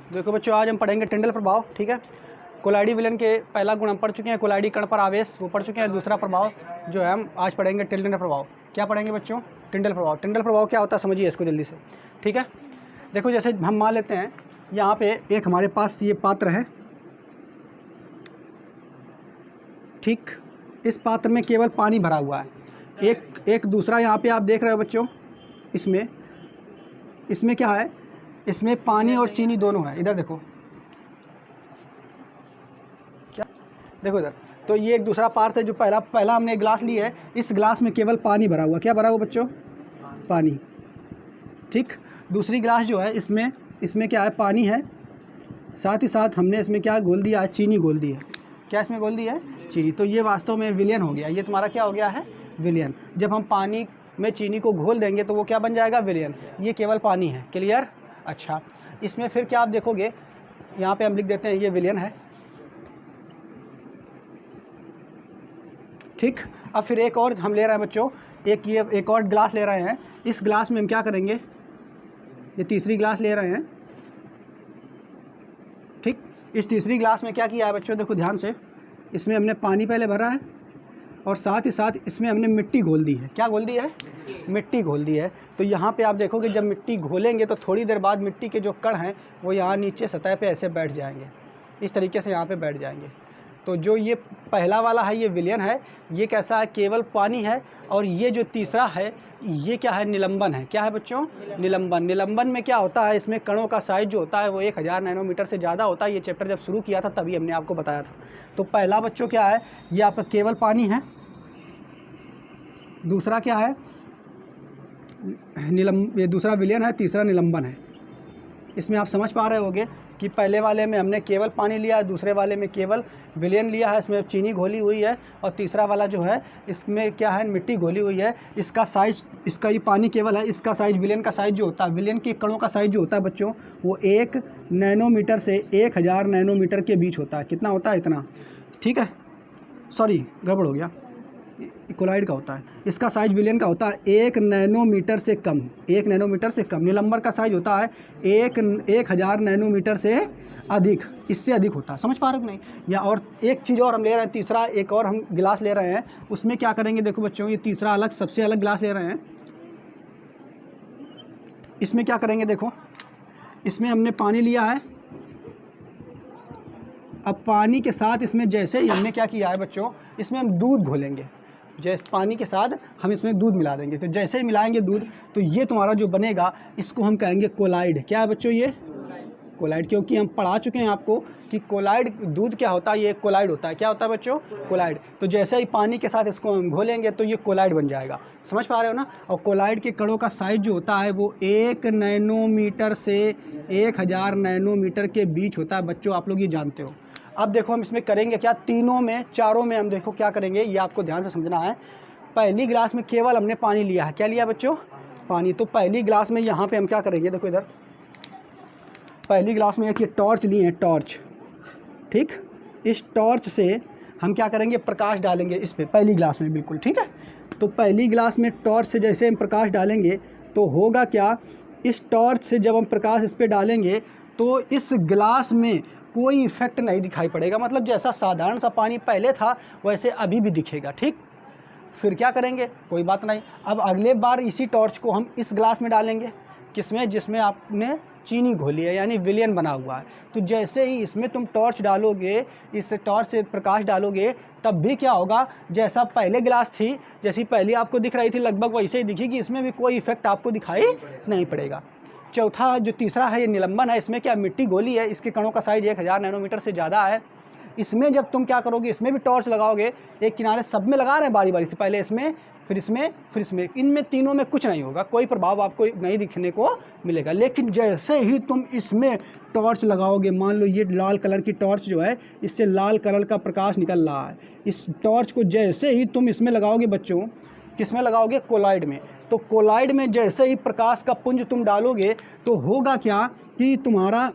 देखो बच्चों, आज हम पढ़ेंगे टिंडल प्रभाव। ठीक है, कोलाइडी विलयन के पहला गुण हम पढ़ चुके हैं, कोलाइडी कण पर आवेश वो पढ़ चुके हैं। दूसरा प्रभाव जो है हम आज पढ़ेंगे टिंडल प्रभाव। क्या पढ़ेंगे बच्चों? टिंडल प्रभाव। टिंडल प्रभाव क्या होता है समझिए इसको जल्दी से। ठीक है, देखो जैसे हम मान लेते हैं यहाँ पे एक हमारे पास ये पात्र है। ठीक, इस पात्र में केवल पानी भरा हुआ है। एक दूसरा यहाँ पे आप देख रहे हो बच्चों, इसमें क्या है? इसमें पानी और चीनी दोनों है। इधर देखो, क्या देखो इधर। तो ये एक दूसरा पात्र है जो पहला हमने गिलास ली है। इस गिलास में केवल पानी भरा हुआ। क्या भरा हुआ बच्चों? पानी। ठीक, दूसरी गिलास जो है इसमें क्या है? पानी है, साथ ही साथ हमने इसमें क्या घोल दिया है? चीनी घोल दी है। क्या इसमें घोल दी है? चीनी। तो ये वास्तव में विलयन हो गया। ये तुम्हारा क्या हो गया है? विलयन। जब हम पानी में चीनी को घोल देंगे तो वो क्या बन जाएगा? विलयन। ये केवल पानी है। क्लियर? अच्छा, इसमें फिर क्या आप देखोगे, यहाँ पे हम लिख देते हैं ये विलयन है। ठीक, अब फिर एक और हम ले रहे हैं बच्चों, एक और गिलास ले रहे हैं। इस गिलास में हम क्या करेंगे? ये तीसरी गिलास ले रहे हैं। ठीक, इस तीसरी गिलास में क्या किया है बच्चों? देखो ध्यान से, इसमें हमने पानी पहले भरा है और साथ ही साथ इसमें हमने मिट्टी घोल दी है। क्या घोल दी है? मिट्टी घोल दी है। तो यहाँ पे आप देखोगे जब मिट्टी घोलेंगे तो थोड़ी देर बाद मिट्टी के जो कण हैं वो यहाँ नीचे सतह पे ऐसे बैठ जाएंगे, इस तरीके से यहाँ पे बैठ जाएंगे। तो जो ये पहला वाला है ये विलयन है, ये कैसा है? केवल पानी है। और ये जो तीसरा है ये क्या है? निलंबन है। क्या है बच्चों? निलंबन। निलंबन में क्या होता है? इसमें कणों का साइज जो होता है वो 1000 नैनोमीटर से ज़्यादा होता है। ये चैप्टर जब शुरू किया था तभी हमने आपको बताया था। तो पहला बच्चों क्या है? ये आपका केवल पानी है। दूसरा क्या है? ये दूसरा विलयन है, तीसरा निलंबन है। इसमें आप समझ पा रहे होंगे कि पहले वाले में हमने केवल पानी लिया है, दूसरे वाले में केवल विलयन लिया है, इसमें चीनी घोली हुई है। और तीसरा वाला जो है इसमें क्या है? मिट्टी घोली हुई है। इसका साइज, इसका ये पानी केवल है, इसका साइज, विलयन का साइज जो होता है, विलयन के कणों का साइज जो होता है बच्चों वो 1 नैनोमीटर से 1000 नैनोमीटर के बीच होता है। कितना होता है? इतना। ठीक है, सॉरी गड़बड़ हो गया, कोलाइड का होता है। इसका साइज विलयन का होता है 1 नैनोमीटर से कम। 1 नैनोमीटर से कम। निलंबर का साइज होता है 1000 नैनोमीटर से अधिक, इससे अधिक होता है। समझ पा रहे हो कि नहीं? या और एक चीज़ और हम ले रहे हैं, तीसरा एक और हम गिलास ले रहे हैं। उसमें क्या करेंगे? देखो बच्चों, ये तीसरा अलग, सबसे अलग गिलास ले रहे हैं। इसमें क्या करेंगे? देखो, इसमें हमने पानी लिया है। अब पानी के साथ इसमें जैसे ही हमने क्या किया है बच्चों, इसमें हम दूध घोलेंगे। जैसे पानी के साथ हम इसमें दूध मिला देंगे। तो जैसे ही मिलाएंगे दूध तो ये तुम्हारा जो बनेगा इसको हम कहेंगे कोलाइड। क्या है बच्चों? ये कोलाइड। क्योंकि हम पढ़ा चुके हैं आपको कि कोलाइड दूध क्या होता है? ये कोलाइड होता है। क्या होता है बच्चों? कोलाइड। तो जैसे ही पानी के साथ इसको हम घोलेंगे तो ये कोलाइड बन जाएगा। समझ पा रहे हो ना? और कोलाइड के कणों का साइज जो होता है वो 1 नैनोमीटर से 1000 नैनोमीटर के बीच होता है बच्चों, आप लोग ये जानते हो। अब देखो हम इसमें करेंगे क्या? चारों में हम देखो क्या करेंगे, ये आपको ध्यान से समझना है। पहली गिलास में केवल हमने पानी लिया है। क्या लिया बच्चों? पानी। तो पहली गिलास में यहाँ पे हम क्या करेंगे? देखो इधर, पहली गिलास में एक ये टॉर्च लिए हैं, टॉर्च। ठीक, इस टॉर्च से हम क्या करेंगे? प्रकाश डालेंगे इस पे, पहली गिलास में। बिल्कुल ठीक है। तो पहली गिलास में टॉर्च से जैसे हम प्रकाश डालेंगे तो होगा क्या? इस टॉर्च से जब हम प्रकाश इस पर डालेंगे तो इस गिलास में कोई इफेक्ट नहीं दिखाई पड़ेगा। मतलब जैसा साधारण सा पानी पहले था वैसे अभी भी दिखेगा। ठीक, फिर क्या करेंगे? कोई बात नहीं। अब अगले बार इसी टॉर्च को हम इस गिलास में डालेंगे। किसमें? जिसमें आपने चीनी घोली है, यानी विलयन बना हुआ है। तो जैसे ही इसमें तुम टॉर्च डालोगे, इस टॉर्च से प्रकाश डालोगे, तब भी क्या होगा? जैसा पहले गिलास थी, जैसी पहले आपको दिख रही थी लगभग वैसे ही दिखेगी। इसमें भी कोई इफेक्ट आपको दिखाई नहीं पड़ेगा। चौथा जो तीसरा है ये निलंबन है। इसमें क्या? मिट्टी घोली है, इसके कणों का साइज 1000 नैनोमीटर से ज़्यादा है। इसमें जब तुम क्या करोगे? इसमें भी टॉर्च लगाओगे, एक किनारे, सब में लगा रहे हैं बारी बारी से, पहले इसमें फिर इसमें फिर इसमें। इनमें तीनों में कुछ नहीं होगा, कोई प्रभाव आपको नहीं दिखने को मिलेगा। लेकिन जैसे ही तुम इसमें टॉर्च लगाओगे, मान लो ये लाल कलर की टॉर्च जो है, इससे लाल कलर का प्रकाश निकल रहा है। इस टॉर्च को जैसे ही तुम इसमें लगाओगे बच्चों, किसमें लगाओगे? कोलाइड में। तो कोलाइड में जैसे ही प्रकाश का पुंज तुम डालोगे तो होगा क्या कि तुम्हारा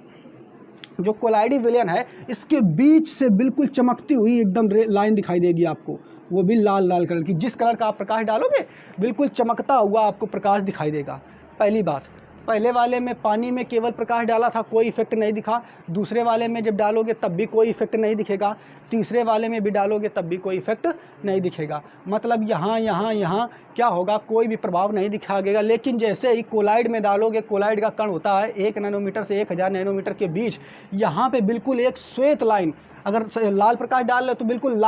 जो कोलाइडी विलयन है इसके बीच से बिल्कुल चमकती हुई एकदम लाइन दिखाई देगी आपको, वो भी लाल लाल कलर की। जिस कलर का आप प्रकाश डालोगे बिल्कुल चमकता हुआ आपको प्रकाश दिखाई देगा। पहली बात। पहले वाले में पानी में केवल प्रकाश डाला था, कोई इफेक्ट नहीं दिखा। दूसरे वाले में जब डालोगे तब भी कोई इफेक्ट नहीं दिखेगा। तीसरे वाले में भी डालोगे तब भी कोई इफेक्ट नहीं दिखेगा। मतलब यहाँ क्या होगा, कोई भी प्रभाव नहीं दिखाएगा। लेकिन जैसे ही कोलाइड में डालोगे, कोलाइड का कण होता है 1 नैनोमीटर से 1000 नैनोमीटर के बीच, यहाँ पे बिल्कुल एक श्वेत लाइन, अगर लाल प्रकाश डाल रहे तो बिल्कुल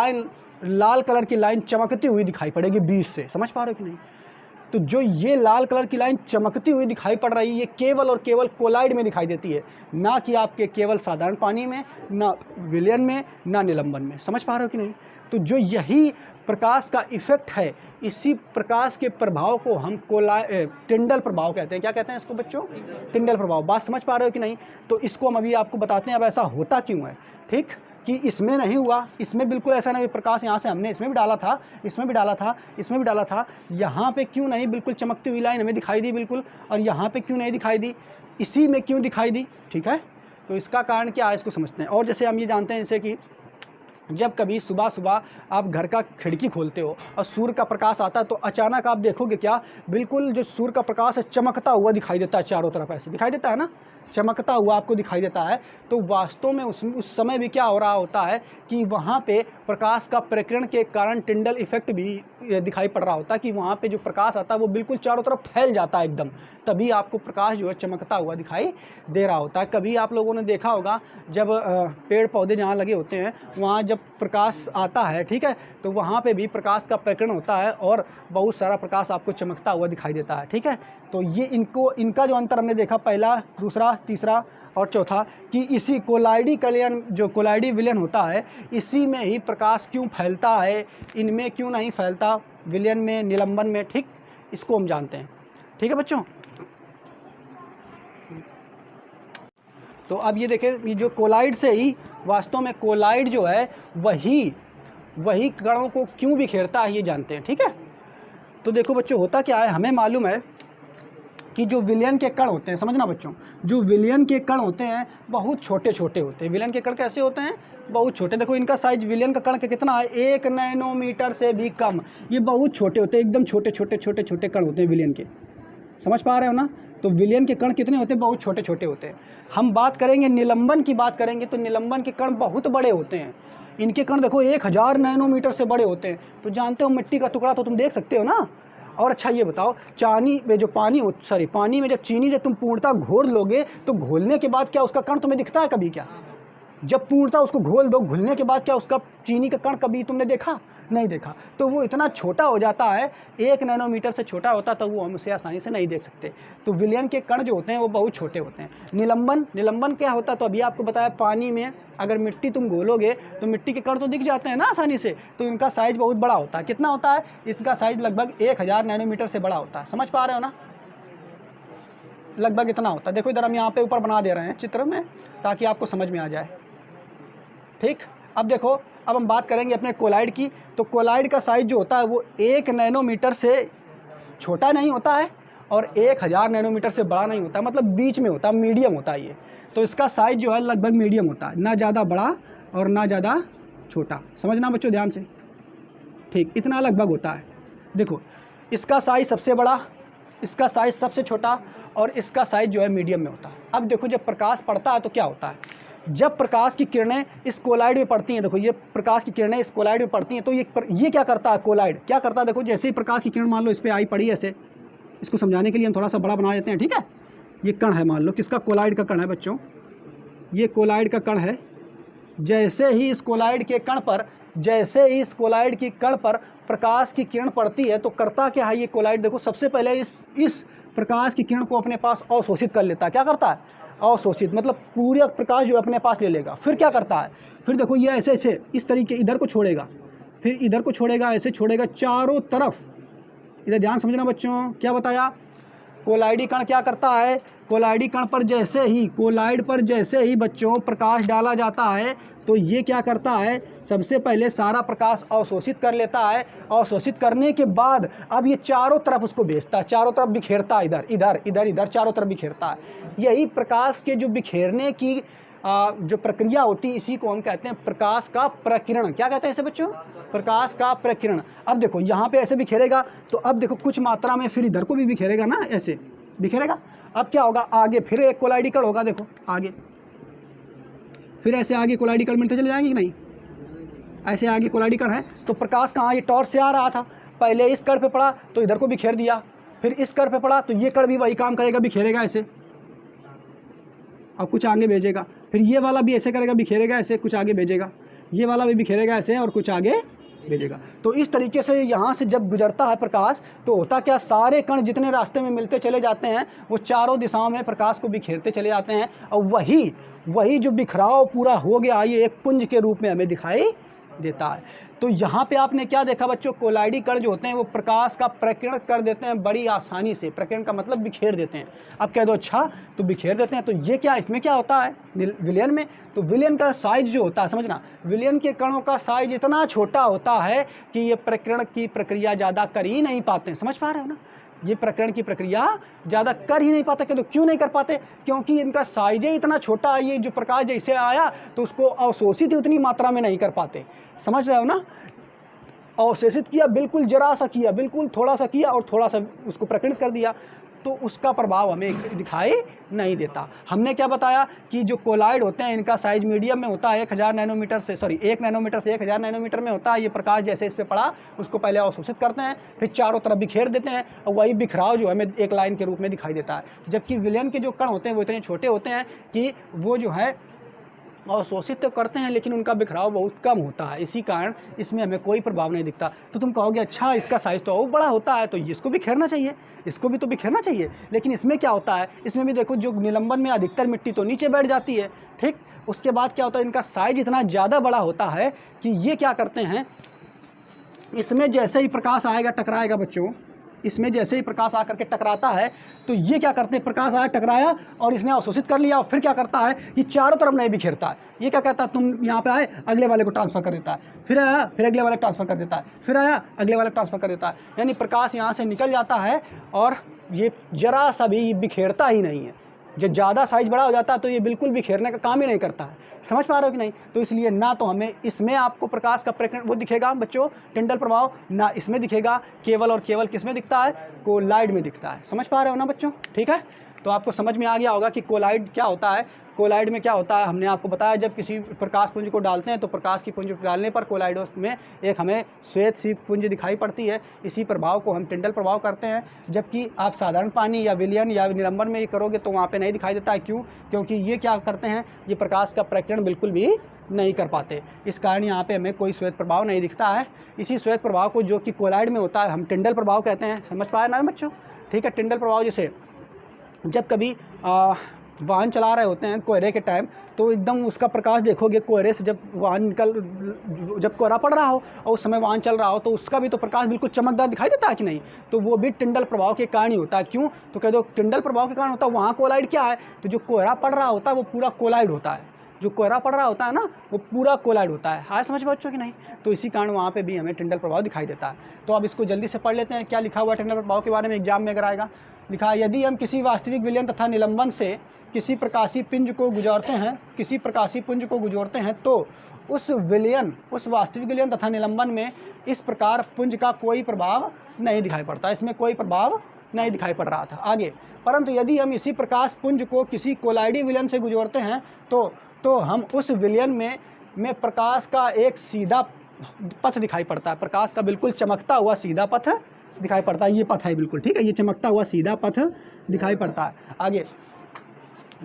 लाल कलर की लाइन चमकती हुई दिखाई पड़ेगी बीच से। समझ पा रहे हो कि नहीं? तो जो ये लाल कलर की लाइन चमकती हुई दिखाई पड़ रही है, ये केवल और केवल कोलाइड में दिखाई देती है, ना कि आपके केवल साधारण पानी में, ना विलयन में, ना निलंबन में। समझ पा रहे हो कि नहीं? तो जो यही प्रकाश का इफेक्ट है, इसी प्रकाश के प्रभाव को हम टिंडल प्रभाव कहते हैं। क्या कहते हैं इसको बच्चों? टिंडल प्रभाव। बात समझ पा रहे हो कि नहीं? तो इसको हम अभी आपको बताते हैं अब ऐसा होता क्यों है। ठीक, कि इसमें नहीं हुआ, इसमें बिल्कुल ऐसा नहीं, प्रकाश यहाँ से हमने इसमें भी डाला था, इसमें भी डाला था, इसमें भी डाला था, यहाँ पे क्यों नहीं बिल्कुल चमकती हुई लाइन हमें दिखाई दी बिल्कुल, और यहाँ पे क्यों नहीं दिखाई दी, इसी में क्यों दिखाई दी? ठीक है, तो इसका कारण क्या है इसको समझते हैं। और जैसे हम ये जानते हैं जैसे कि जब कभी सुबह सुबह आप घर का खिड़की खोलते हो और सूर्य का प्रकाश आता है, तो अचानक आप देखोगे क्या, बिल्कुल जो सूर्य का प्रकाश है चमकता हुआ दिखाई देता है, चारों तरफ ऐसे दिखाई देता है ना, चमकता हुआ आपको दिखाई देता है। तो वास्तव में उस समय भी क्या हो रहा होता है कि वहाँ पे प्रकाश का प्रकीर्णन के कारण टिंडल इफेक्ट भी दिखाई पड़ रहा होता है, कि वहाँ पे जो प्रकाश आता है वो बिल्कुल चारों तरफ फैल जाता है एकदम, तभी आपको प्रकाश जो है चमकता हुआ दिखाई दे रहा होता है। कभी आप लोगों ने देखा होगा जब पेड़ पौधे जहाँ लगे होते हैं वहाँ जब प्रकाश आता है, ठीक है, तो वहाँ पे भी प्रकाश का प्रकीर्णन होता है और बहुत सारा प्रकाश आपको चमकता हुआ दिखाई देता है। ठीक है, तो ये इनका जो अंतर हमने देखा, पहला, दूसरा, तीसरा और चौथा, कि इसी कोलाइडी कलयन जो कोलाइडी विलयन होता है, इसी में ही प्रकाश क्यों फैलता है, इनमें क्यों नहीं फैलता, विलयन में, निलंबन में। ठीक, इसको हम जानते हैं। ठीक है बच्चों, तो अब ये देखें, ये जो कोलाइड से ही वास्तव में कोलाइड जो है वही कणों को क्यों बिखेरता है, ये जानते हैं। ठीक है, तो देखो बच्चों, होता क्या है, हमें मालूम है कि जो विलयन के कण होते हैं, समझना बच्चों, जो विलयन के कण होते हैं बहुत छोटे छोटे होते हैं। विलयन के कण कैसे होते हैं? बहुत छोटे। देखो इनका साइज विलयन का कण का कितना है, 1 नैनोमीटर से भी कम। ये बहुत छोटे होते हैं, एकदम छोटे छोटे कण होते हैं विलयन के। समझ पा रहे हो ना? तो विलयन के कण कितने होते हैं? बहुत छोटे छोटे होते हैं। हम बात करेंगे निलंबन की, बात करेंगे तो निलंबन के कण बहुत बड़े होते हैं। इनके कण देखो 1000 नैनोमीटर से बड़े होते हैं। तो जानते हो मिट्टी का टुकड़ा तो तुम देख सकते हो ना। और अच्छा ये बताओ, पानी में जब चीनी जब तुम पूर्णतः घोल लोगे तो घोलने के बाद क्या उसका कण तुम्हें दिखता है कभी? क्या जब पूर्णतः उसको घोल दो, घुलने के बाद क्या उसका चीनी का कण कभी तुमने देखा? नहीं देखा। तो वो इतना छोटा हो जाता है, 1 नैनोमीटर से छोटा होता है, तो वो हम उसे आसानी से नहीं देख सकते। तो विलयन के कण जो होते हैं वो बहुत छोटे होते हैं। निलंबन क्या होता है? तो अभी आपको बताया, पानी में अगर मिट्टी तुम घोलोगे तो मिट्टी के कण तो दिख जाते हैं ना आसानी से, तो इनका साइज बहुत बड़ा होता है। कितना होता है? इनका साइज लगभग 1000 नैनोमीटर से बड़ा होता है। समझ पा रहे हो ना? लगभग इतना होता है। देखो इधर हम यहाँ पे ऊपर बना दे रहे हैं चित्र में, ताकि आपको समझ में आ जाए। ठीक, अब देखो, अब हम बात करेंगे अपने कोलाइड की। तो कोलाइड का साइज जो होता है वो 1 नैनोमीटर से छोटा नहीं होता है और 1000 नैनोमीटर से बड़ा नहीं होता, मतलब बीच में होता है, मीडियम होता है ये। तो इसका साइज जो है लगभग मीडियम होता है, ना ज़्यादा बड़ा और ना ज़्यादा छोटा। समझना बच्चों ध्यान से। ठीक, इतना लगभग होता है। देखो इसका साइज सबसे बड़ा, इसका साइज सबसे छोटा और इसका साइज जो है मीडियम में होता है। अब देखो जब प्रकाश पड़ता है तो क्या होता है, जब प्रकाश की किरणें इस कोलाइड में पड़ती हैं, देखो ये प्रकाश की किरणें इस कोलाइड में पड़ती हैं, तो ये क्या करता है, कोलाइड क्या करता है? देखो जैसे ही प्रकाश की किरण मान लो इस पर आई पड़ी ऐसे, इसको समझाने के लिए हम थोड़ा सा बड़ा बना देते हैं। ठीक है, ये कण है, मान लो किसका, कोलाइड का कण है बच्चों, ये कोलाइड का कण है। जैसे ही इस कोलाइड के कण पर, जैसे ही इस कोलाइड की कण पर प्रकाश की किरण पड़ती है, तो करता क्या है ये कोलाइड? देखो सबसे पहले इस प्रकाश की किरण को अपने पास अवशोषित कर लेता है। क्या करता है? अवशोषित, मतलब पूरा प्रकाश जो अपने पास ले लेगा। फिर क्या करता है? फिर देखो ये ऐसे ऐसे इस तरीके इधर को छोड़ेगा, फिर इधर को छोड़ेगा, ऐसे छोड़ेगा चारों तरफ। इधर ध्यान समझना बच्चों, क्या बताया? कोलाइडी कण क्या करता है? कोलाइडी कण पर कोलाइड पर जैसे ही बच्चों प्रकाश डाला जाता है, तो ये क्या करता है? सबसे पहले सारा प्रकाश अवशोषित कर लेता है। अवशोषित करने के बाद अब ये चारों तरफ उसको भेजता है, चारों तरफ बिखेरता है, इधर चारों तरफ बिखेरता है। यही प्रकाश के जो बिखेरने की जो प्रक्रिया होती है, इसी को हम कहते हैं प्रकाश का प्रकीर्णन। क्या कहते हैं इसे बच्चों? प्रकाश का प्रकीर्णन। अब देखो यहाँ पे ऐसे बिखेरेगा, तो अब देखो कुछ मात्रा में फिर इधर को भी बिखेरेगा ना, ऐसे बिखेरेगा। अब क्या होगा, आगे फिर एक कोलाइडी कण होगा, देखो आगे फिर ऐसे आगे कोलाइडी कण मिलते चले जाएंगे कि नहीं, ऐसे आगे कोलाइडी कण है। तो प्रकाश कहाँ, ये टॉर्च से आ रहा था, पहले इस कण पे पड़ा तो इधर को बिखेर दिया, फिर इस कण पे पड़ा तो ये कण भी वही काम करेगा, बिखेरेगा ऐसे, और कुछ आगे भेजेगा, फिर ये वाला भी ऐसे करेगा, बिखेरेगा ऐसे, कुछ आगे भेजेगा, ये वाला भी बिखेरेगा ऐसे और कुछ आगे भेजेगा। तो इस तरीके से यहाँ से जब गुजरता है प्रकाश तो होता क्या, सारे कण जितने रास्ते में मिलते चले जाते हैं वो चारों दिशाओं में प्रकाश को बिखेरते चले जाते हैं, और वही जो बिखराव पूरा हो गया ये एक पुंज के रूप में हमें दिखाई देता है। तो यहाँ पे आपने क्या देखा बच्चों, कोलाइडी कण जो होते हैं वो प्रकाश का प्रकीर्णन कर देते हैं बड़ी आसानी से, प्रकीर्णन का मतलब बिखेर देते हैं। अब कह दो अच्छा तो बिखेर देते हैं, तो ये क्या, इसमें क्या होता है विलयन में, तो विलयन का साइज जो होता है, समझना विलयन के कणों का साइज इतना छोटा होता है कि ये प्रकीर्णन की प्रक्रिया ज़्यादा कर ही नहीं पाते हैं, समझ पा रहे हो ना, ये प्रकीर्णन की प्रक्रिया ज़्यादा कर ही नहीं पाते। तो क्यों नहीं कर पाते, क्योंकि इनका साइज ही इतना छोटा है, ये जो प्रकाश जैसे आया तो उसको अवशोषित उतनी मात्रा में नहीं कर पाते, समझ रहे हो ना, अवशोषित किया बिल्कुल जरा सा किया, बिल्कुल थोड़ा सा किया और थोड़ा सा उसको प्रकीर्णित कर दिया, तो उसका प्रभाव हमें दिखाई नहीं देता। हमने क्या बताया कि जो कोलाइड होते हैं इनका साइज मीडियम में होता है 1 नैनोमीटर से 1 नैनोमीटर से 1000 नैनोमीटर में होता है। ये प्रकाश जैसे इस पे पड़ा उसको पहले अवशोषित करते हैं, फिर चारों तरफ बिखेर देते हैं, और वही बिखराव जो हमें एक लाइन के रूप में दिखाई देता है। जबकि विलयन के जो कण होते हैं वो इतने छोटे होते हैं कि वो जो है अवशोषित तो करते हैं लेकिन उनका बिखराव बहुत कम होता है, इसी कारण इसमें हमें कोई प्रभाव नहीं दिखता। तो तुम कहोगे अच्छा इसका साइज़ तो और बड़ा होता है तो इसको बिखेरना चाहिए, इसको भी तो बिखेरना चाहिए, लेकिन इसमें क्या होता है, इसमें भी देखो जो निलंबन में अधिकतर मिट्टी तो नीचे बैठ जाती है, ठीक। उसके बाद क्या होता है, इनका साइज इतना ज़्यादा बड़ा होता है कि ये क्या करते हैं, इसमें जैसे ही प्रकाश आएगा टकराएगा बच्चों, इसमें जैसे ही प्रकाश आकर के टकराता है तो ये क्या करते हैं, प्रकाश आया टकराया और इसने अवशोषित कर लिया, और फिर क्या करता है ये चारों तरफ नहीं बिखेरता है, ये क्या कहता है तुम यहाँ पे आए अगले वाले को ट्रांसफ़र कर देता है, फिर आया फिर अगले वाले ट्रांसफ़र कर देता है, फिर आया अगले वाले ट्रांसफ़र कर देता है, यानी प्रकाश यहाँ से निकल जाता है और ये जरा सा भी बिखेरता ही नहीं है। जब ज़्यादा साइज बड़ा हो जाता है तो ये बिल्कुल बिखेरने का काम ही नहीं करता है, समझ पा रहे हो कि नहीं। तो इसलिए ना तो हमें इसमें आपको प्रकाश का प्रकीर्णन वो दिखेगा बच्चों टिंडल प्रभाव, ना इसमें दिखेगा, केवल और केवल किस में दिखता है, कोलाइड में दिखता है, समझ पा रहे हो ना बच्चों, ठीक है। तो आपको समझ में आ गया होगा कि कोलाइड क्या होता है। कोलाइड में क्या होता है, हमने आपको बताया जब किसी प्रकाश पुंज को डालते हैं तो प्रकाश की पुंज डालने पर कोलाइडों में एक हमें श्वेत सी पुंज दिखाई पड़ती है, इसी प्रभाव को हम टिंडल प्रभाव करते हैं। जबकि आप साधारण पानी या विलयन या निलंबन में ये करोगे तो वहाँ पे नहीं दिखाई देता है, क्यों, क्योंकि ये क्या करते हैं, ये प्रकाश का प्रकीर्णन बिल्कुल भी नहीं कर पाते, इस कारण यहाँ पे हमें कोई श्वेत प्रभाव नहीं दिखता है। इसी श्वेत प्रभाव को जो कि कोलाइड में होता है हम टिंडल प्रभाव कहते हैं, समझ पाए ना बच्चों, ठीक है। टिंडल प्रभाव जैसे जब कभी वाहन चला रहे होते हैं कोहरे के टाइम तो एकदम उसका प्रकाश देखोगे, कोहरे से जब वाहन जब कोहरा पड़ रहा हो और उस समय वाहन चल रहा हो तो उसका भी तो प्रकाश बिल्कुल चमकदार दिखाई देता है कि नहीं, तो वो भी टिंडल प्रभाव के कारण ही होता है। क्यों, तो कह दो टिंडल प्रभाव के कारण होता है। वहाँ कोलाइड क्या है, तो जो कोहरा पड़ रहा होता है वो पूरा कोलाइड होता है, जो कोहरा पड़ रहा होता है ना वो पूरा कोलाइड होता है। हाँ समझ बच्चों कि नहीं, तो इसी कारण वहाँ पे भी हमें टिंडल प्रभाव दिखाई देता है। तो अब इसको जल्दी से पढ़ लेते हैं, क्या लिखा हुआ है टिंडल प्रभाव के बारे में, एग्जाम में अगर आएगा। लिखा है, यदि हम किसी वास्तविक विलयन तथा निलंबन से किसी प्रकाशीय पुंज को गुजरते हैं तो उस वास्तविक विलयन तथा निलंबन में इस प्रकार पुंज का कोई प्रभाव नहीं दिखाई पड़ता, इसमें कोई प्रभाव नहीं दिखाई पड़ रहा था। आगे, परंतु यदि हम इसी प्रकाश पुंज को किसी कोलाइडी विलयन से गुजरते हैं तो हम उस विलयन में प्रकाश का एक सीधा पथ दिखाई पड़ता है, प्रकाश का बिल्कुल चमकता हुआ सीधा पथ दिखाई पड़ता है। ये पथ है बिल्कुल, ठीक है, ये चमकता हुआ सीधा पथ दिखाई पड़ता है। आगे,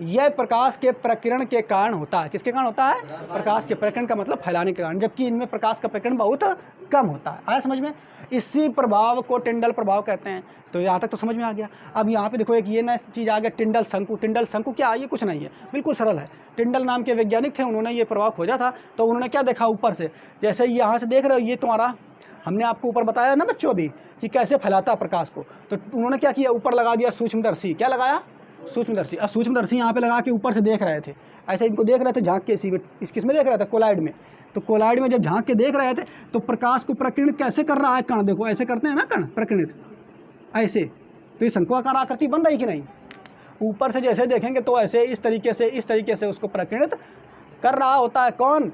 यह प्रकाश के प्रकीर्णन के कारण होता है। किसके कारण होता है, प्रकाश के प्रकीर्णन का मतलब फैलाने के कारण, जबकि इनमें प्रकाश का प्रकीर्णन बहुत कम होता है। आया समझ में, इसी प्रभाव को टिंडल प्रभाव कहते हैं। तो यहाँ तक तो समझ में आ गया। अब यहाँ पे देखो एक ये नया चीज़ आ गया, टिंडल शंकु। टिंडल शंकु क्या है, ये कुछ नहीं है, बिल्कुल सरल है। टिंडल नाम के वैज्ञानिक थे, उन्होंने ये प्रभाव खोजा था। तो उन्होंने क्या देखा, ऊपर से, जैसे यहाँ से देख रहे हो ये तुम्हारा, हमने आपको ऊपर बताया ना बच्चों अभी कि कैसे फैलाता है प्रकाश को। तो उन्होंने क्या किया, ऊपर लगा दिया सूक्ष्मदर्शी। क्या लगाया, सूक्ष्मदर्शी। अब सूक्ष्मदर्शी यहाँ पे लगा के ऊपर से देख रहे थे, ऐसे इनको देख रहे थे झांक के, इसी में किस में देख रहे थे, कोलाइड में। तो कोलाइड में जब झांक के देख रहे थे तो प्रकाश को प्रकीर्णित कैसे कर रहा है कण, देखो ऐसे करते हैं ना कण प्रकीर्णित, ऐसे। तो ये शंक्वाकार आकृति बन रही कि नहीं, ऊपर से जैसे देखेंगे तो ऐसे इस तरीके से उसको प्रकीर्णित कर रहा होता है। कौन,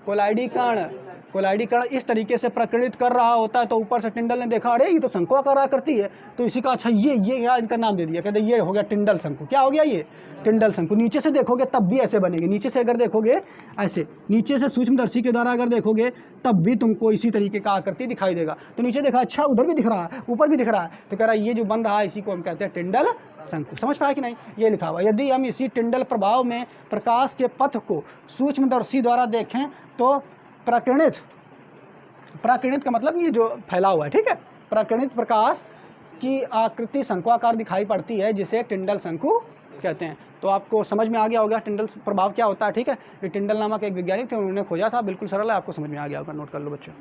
कोलाइडी कण। कोलाइडीकरण इस तरीके से प्रकटित कर रहा होता है, तो ऊपर से टिंडल ने देखा अरे ये तो शंकुआकार आकृति है, तो इसी का अच्छा ये क्या इनका नाम दे दिया, कहते ये हो गया टिंडल शंकु। क्या हो गया ये टिंडल शंकु। नीचे से देखोगे तब भी ऐसे बनेंगे, नीचे से अगर देखोगे ऐसे, नीचे से सूक्ष्मदर्शी के द्वारा अगर देखोगे तब भी तुमको इसी तरीके का आकृति दिखाई देगा। तो नीचे देखा अच्छा उधर भी दिख रहा है, ऊपर भी दिख रहा है, तो कह रहा है ये जो बन रहा है इसी को हम कहते हैं टिंडल शंकु। समझ पाया कि नहीं, ये लिखा हुआ। यदि हम इसी टिंडल प्रभाव में प्रकाश के पथ को सूक्ष्मदर्शी द्वारा देखें तो प्राकिरणित का मतलब ये जो फैला हुआ है, ठीक है, प्राकिरणित प्रकाश की आकृति शंकुआकार दिखाई पड़ती है, जिसे टिंडल शंकु कहते हैं। तो आपको समझ में आ गया होगा टिंडल प्रभाव क्या होता है, ठीक है। ये टिंडल नामक एक वैज्ञानिक थे, उन्होंने खोजा था, बिल्कुल सरल है, आपको समझ में आ गया होगा, नोट कर लो बच्चों।